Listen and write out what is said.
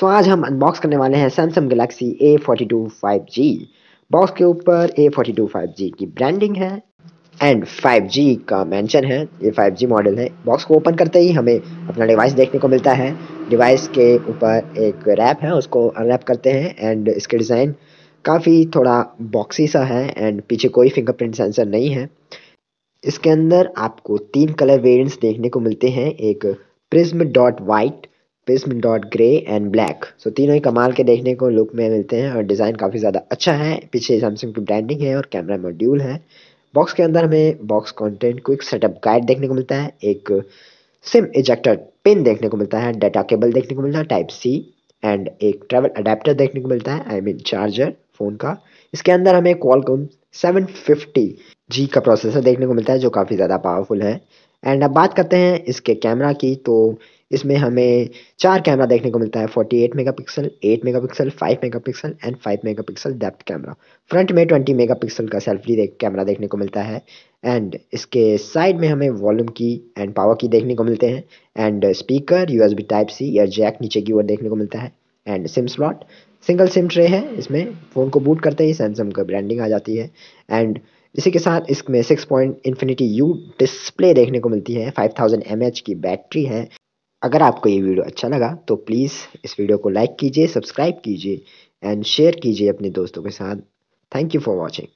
आज हम अनबॉक्स करने वाले हैं Samsung Galaxy A42 5G। Box के ऊपर A42 5G की ब्रांडिंग है एंड 5G का मेंशन है। ये 5G मॉडल है। बॉक्स को ओपन करते ही हमें अपना डिवाइस देखने को मिलता है। डिवाइस के ऊपर एक रैप है, उसको अनरैप करते हैं एंड इसके डिज़ाइन काफ़ी थोड़ा बॉक्सी सा है एंड पीछे कोई फिंगरप्रिंट सेंसर नहीं है। इसके अंदर आपको 3 कलर वेरिएंट्स देखने को मिलते हैं, एक prism dot white, prism dot grey and black. तीनों ही कमाल के देखने को लुक में मिलते हैं और डिज़ाइन काफ़ी ज़्यादा अच्छा है। पीछे सैमसंग की ब्रांडिंग है और कैमरा मॉड्यूल है। बॉक्स के अंदर हमें box content quick setup guide देखने को मिलता है, एक सिम इजेक्टर पिन देखने को मिलता है, डाटा केबल देखने को मिलता है टाइप सी एंड एक ट्रैवल अडेप्टर देखने को मिलता है, आई मीन चार्जर फ़ोन का। इसके अंदर हमें क्वालकॉम 750G का प्रोसेसर देखने को मिलता है जो काफ़ी ज़्यादा पावरफुल है। एंड अब बात करते हैं इसके कैमरा की, तो इसमें हमें 4 कैमरा देखने को मिलता है, 48 megapixel, 8 megapixel, 5 megapixel and 5 megapixel depth camera. Front में 20 मेगापिक्सल का सेल्फी कैमरा देखने को मिलता है एंड इसके साइड में हमें वॉल्यूम की एंड पावर की देखने को मिलते हैं and speaker, USB type C या जैक नीचे की ओर देखने को मिलता है and SIM slot, single SIM tray है। इसमें फ़ोन को बूट करते ही सैमसंग का ब्रांडिंग आ जाती है एंड इसी के साथ इसमें 6 पॉइंट इन्फिनिटी यू डिस्प्ले देखने को मिलती है, 5000 mAh की बैटरी है। अगर आपको ये वीडियो अच्छा लगा तो प्लीज़ इस वीडियो को लाइक कीजिए, सब्सक्राइब कीजिए एंड शेयर कीजिए अपने दोस्तों के साथ। Thank you for watching.